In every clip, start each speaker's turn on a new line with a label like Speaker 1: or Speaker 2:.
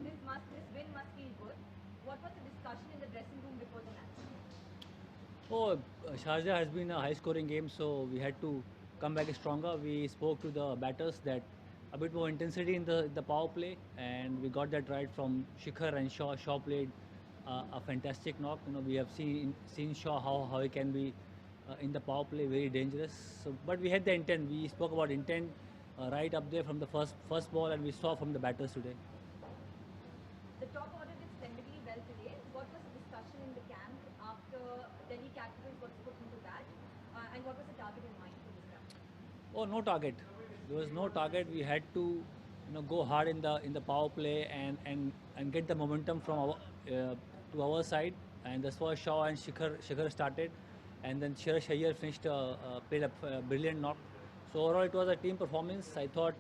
Speaker 1: This win must feel good. What was the discussion in the dressing room before the match?
Speaker 2: Oh, Sharjah has been a high-scoring game, so we had to come back stronger. We spoke to the batters that a bit more intensity in the power play, and we got that right from Shikhar and Shaw. Shaw played a fantastic knock. We have seen Shaw how he can be in the power play very dangerous. So, but we had the intent. We spoke about intent right up there from the first ball, and we saw from the batters today.
Speaker 1: The top order did splendidly well today. What was the discussion in the camp after Delhi Capitals was put into bat? And what was the target in mind for this round?
Speaker 2: Oh, no target. There was no target. We had to, go hard in the power play and get the momentum from our to our side. And that's why Shaw and Shikhar started, and then Shirash Iyer finished played a brilliant knock. So overall, it was a team performance. I thought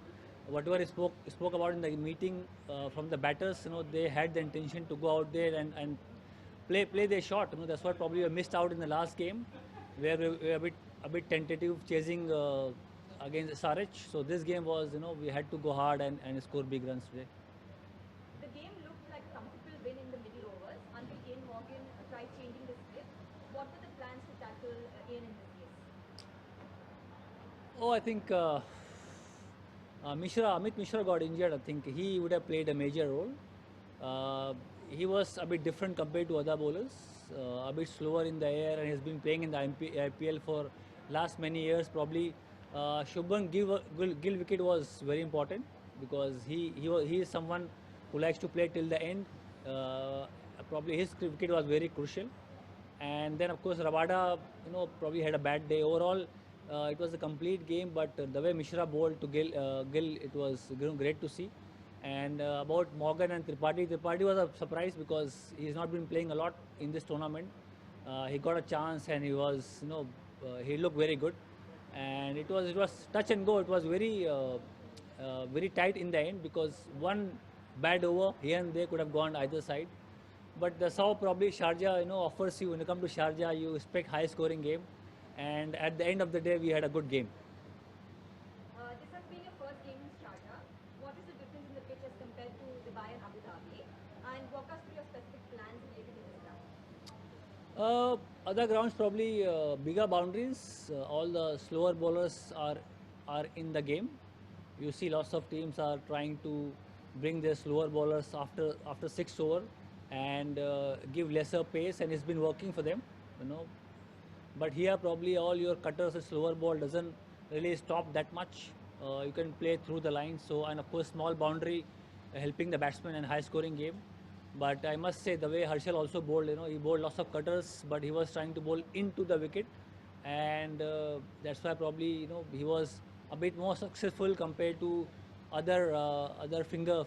Speaker 2: whatever he spoke about in the meeting from the batters, they had the intention to go out there and play their shot. That's what probably we missed out in the last game, where we were a bit tentative chasing against Sarich. So this game was, we had to go hard and score big runs today.
Speaker 1: The game looked like a comfortable win in the middle overs until Ian Morgan tried changing the split. What were the plans to tackle Ian in this case?
Speaker 2: Oh, I think Amit Mishra got injured. I think he would have played a major role. Uh, he was a bit different compared to other bowlers, a bit slower in the air, and has been playing in the IPL for last many years. Probably Shubman Gill wicket was very important because he is someone who likes to play till the end. Uh, Probably his wicket was very crucial. And then of course Rabada, probably had a bad day. Overall, it was a complete game, but the way Mishra bowled to Gill, it was great to see. And about Morgan and Tripathi was a surprise because he's not been playing a lot in this tournament. He got a chance and he looked very good. And it was touch and go. It was very tight in the end because one bad over here and there could have gone either side. But the how probably Sharjah, offers you when you come to Sharjah, you expect high scoring game, and at the end of the day, we had a good game.
Speaker 1: This has been your first game in Sharjah. What is the difference in the pitch as compared to Dubai and Abu Dhabi? And walk us through your specific plans related to this ground.
Speaker 2: Other grounds probably bigger boundaries. All the slower bowlers are in the game. You see, lots of teams are trying to bring their slower bowlers after 6 over and give lesser pace, and it's been working for them. You know, but here probably all your cutters and slower ball doesn't really stop that much. You can play through the line. So and of course small boundary helping the batsman and high scoring game. But I must say the way Harshal also bowled, he bowled lots of cutters, but he was trying to bowl into the wicket, and that's why probably he was a bit more successful compared to other finger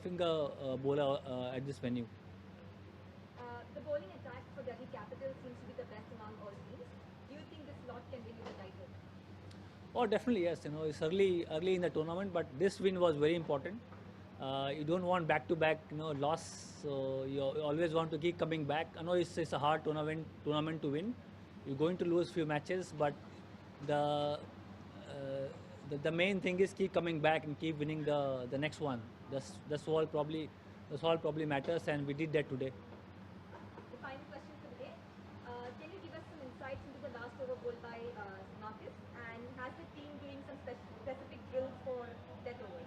Speaker 2: bowler at this venue.
Speaker 1: The bowling attack for Delhi Capitals seems to be the best among all teams. Do you think this lot can win you the title?
Speaker 2: Oh, definitely yes. It's early in the tournament, but this win was very important. You don't want back-to-back, loss. So you always want to keep coming back. I know it's a hard tournament to win. You're going to lose few matches, but the the main thing is keep coming back and keep winning the next one. That's all probably matters, and we did that today.
Speaker 1: The final question for the day. Can you give us some insights into the last over bowled by Marcus? And has the team doing some specific drills for death overs?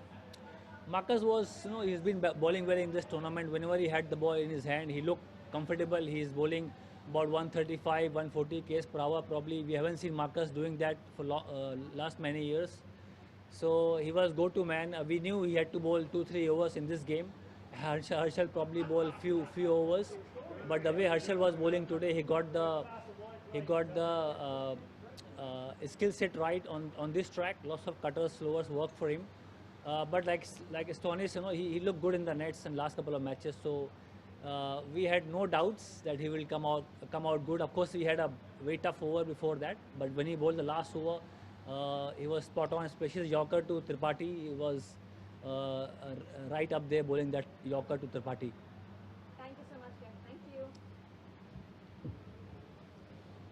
Speaker 2: Marcus was, he's been bowling well in this tournament. Whenever he had the ball in his hand, he looked comfortable. He's bowling about 135, 140 k's per hour. Probably we haven't seen Marcus doing that for last many years. So he was go-to man. We knew he had to bowl 2-3 overs in this game. Harshal probably bowl few overs, but the way Harshal was bowling today, he got the skill set right on this track. Lots of cutters, slowers work for him. But like Astonis, he looked good in the nets in last couple of matches. So we had no doubts that he will come out good. Of course, we had a very tough over before that, but when he bowled the last over, he was spot on. Especially Yorker to Tripathi, he was right up there bowling that Yorker to Tripathi.